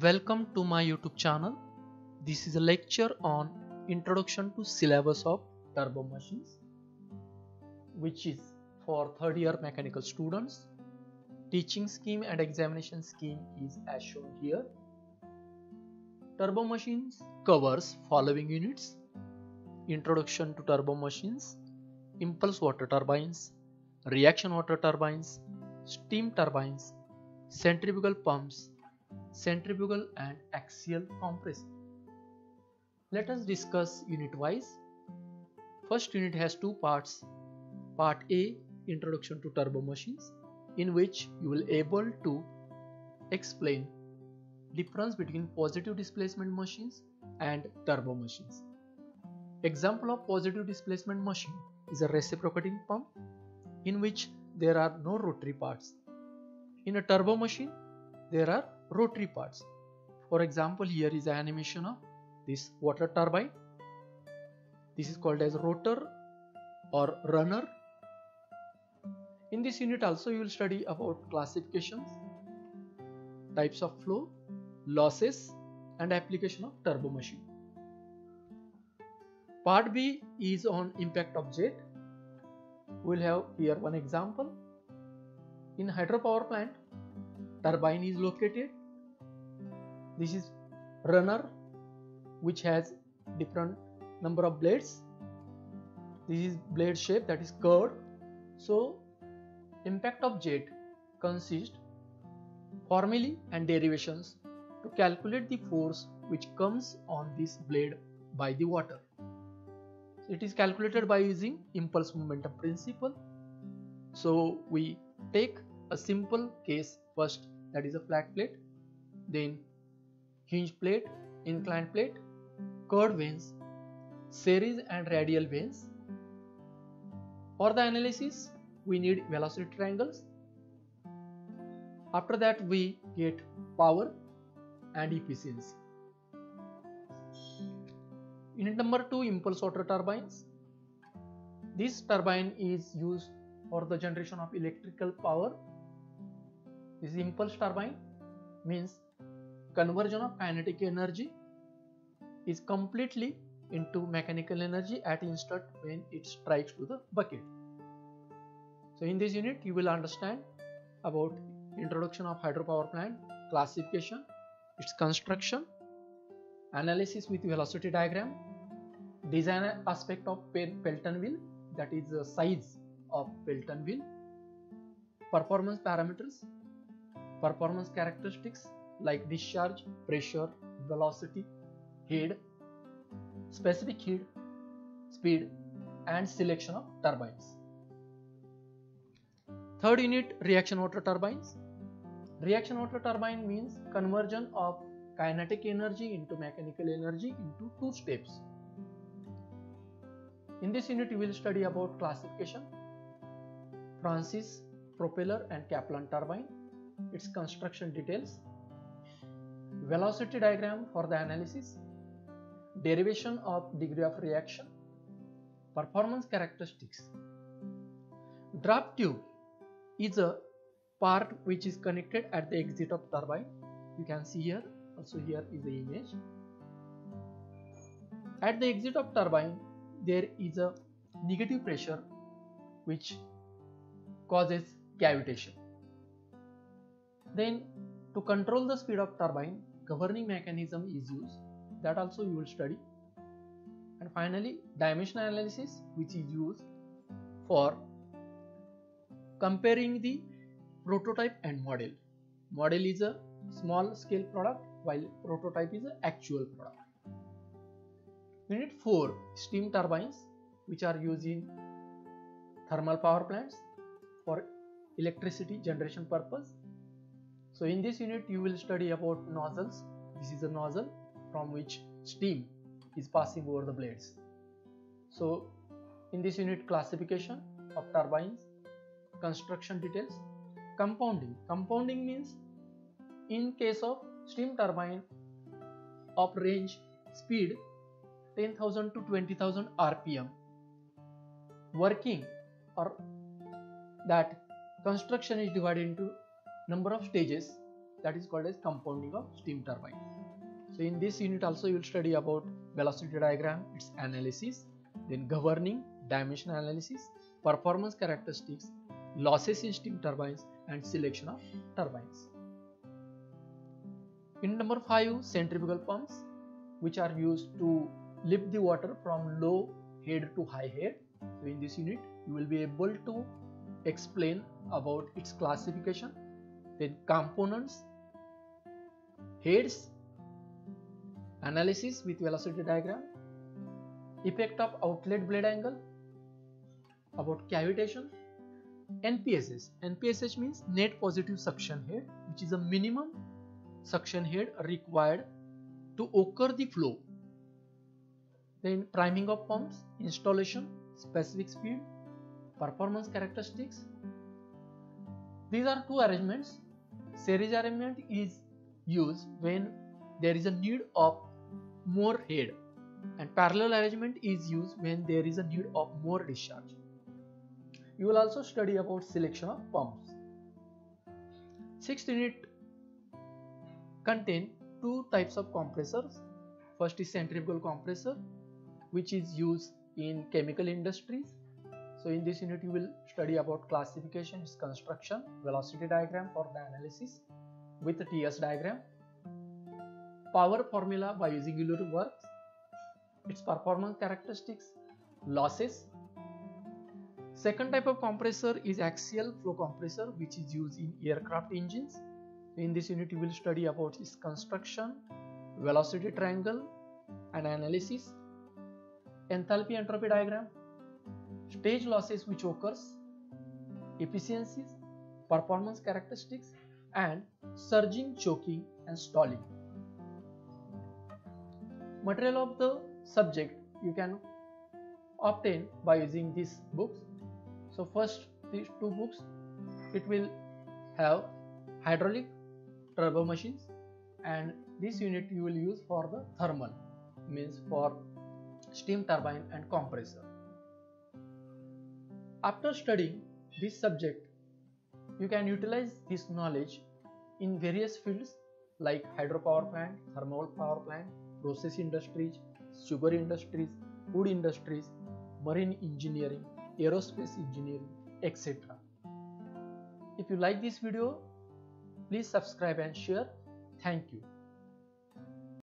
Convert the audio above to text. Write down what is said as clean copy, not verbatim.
Welcome to my YouTube channel. This is a lecture on Introduction to Syllabus of Turbo Machines, which is for third year mechanical students. Teaching scheme and examination scheme is as shown here. Turbo Machines covers following units: Introduction to Turbo Machines, Impulse Water Turbines, Reaction Water Turbines, Steam Turbines, Centrifugal Pumps, centrifugal and axial compressor. Let us discuss unit wise. First unit has two parts. Part A, Introduction to Turbo Machines, in which you will able to explain difference between positive displacement machines and turbo machines. Example of positive displacement machine is a reciprocating pump in which there are no rotary parts. In a turbo machine there are rotary parts. For example, here is an animation of this water turbine. This is called as rotor or runner. In this unit also you will study about classifications, types of flow, losses and application of turbo machine. Part B is on impact of jet. We will have here one example. In hydropower plant, turbine is located. This is runner which has different number of blades. This is blade shape, that is curved. So impact of jet consists formulae and derivations to calculate the force which comes on this blade by the water. It is calculated by using impulse momentum principle. So we take a simple case first, that is a flat plate, then hinge plate, inclined plate, curved vanes, series and radial vanes. For the analysis we need velocity triangles. After that we get power and efficiency. Unit number 2, impulse water turbines. This turbine is used for the generation of electrical power. This impulse turbine means conversion of kinetic energy is completely into mechanical energy at instant when it strikes to the bucket. So in this unit you will understand about introduction of hydropower plant, classification, its construction, analysis with velocity diagram, design aspect of Pelton wheel, that is the size of Pelton wheel, performance parameters, performance characteristics like discharge, pressure, velocity, head, specific head, speed and selection of turbines. Third unit, reaction water turbines. Reaction water turbine means conversion of kinetic energy into mechanical energy into two steps. In this unit you will study about classification, Francis, propeller and Kaplan turbine, its construction details, velocity diagram for the analysis, derivation of degree of reaction, performance characteristics. Draft tube is a part which is connected at the exit of turbine. You can see here, also here is the image. At the exit of turbine there is a negative pressure which causes cavitation. Then to control the speed of turbine, governing mechanism is used, that also you will study. And finally dimension analysis, which is used for comparing the prototype and model. Model is a small scale product while prototype is an actual product. Unit 4, steam turbines, which are used in thermal power plants for electricity generation purpose. So in this unit you will study about nozzles. This is a nozzle from which steam is passing over the blades. So in this unit, classification of turbines, construction details, compounding. Compounding means in case of steam turbine of range speed 10,000 to 20,000 rpm, working or that construction is divided into number of stages that is called as compounding of steam turbine. So in this unit also you will study about velocity diagram, its analysis, then governing, dimension analysis, performance characteristics, losses in steam turbines, and selection of turbines. In number 5, centrifugal pumps, which are used to lift the water from low head to high head. So in this unit you will be able to explain about its classification, then components, heads, analysis with velocity diagram, effect of outlet blade angle, about cavitation, NPSS. NPSS means net positive suction head, which is a minimum suction head required to occur the flow. Then priming of pumps, installation, specific speed, performance characteristics. These are two arrangements. Series arrangement is used when there is a need of more head, and parallel arrangement is used when there is a need of more discharge. You will also study about selection of pumps. 6th unit contain two types of compressors. First is centrifugal compressor, which is used in chemical industries. So in this unit you will study about classification, its construction, velocity diagram for the analysis with the TS diagram, power formula by using Euler works, its performance characteristics, losses. Second type of compressor is axial flow compressor, which is used in aircraft engines. In this unit you will study about its construction, velocity triangle and analysis, enthalpy entropy diagram, stage losses which occurs, efficiencies, performance characteristics, and surging, choking and stalling. Material of the subject you can obtain by using these books. So first, these two books, it will have hydraulic, turbo machines, and this unit you will use for the thermal, means for steam turbine and compressor. After studying this subject, you can utilize this knowledge in various fields like hydropower plant, thermal power plant, process industries, sugar industries, food industries, marine engineering, aerospace engineering, etc. If you like this video, please subscribe and share. Thank you.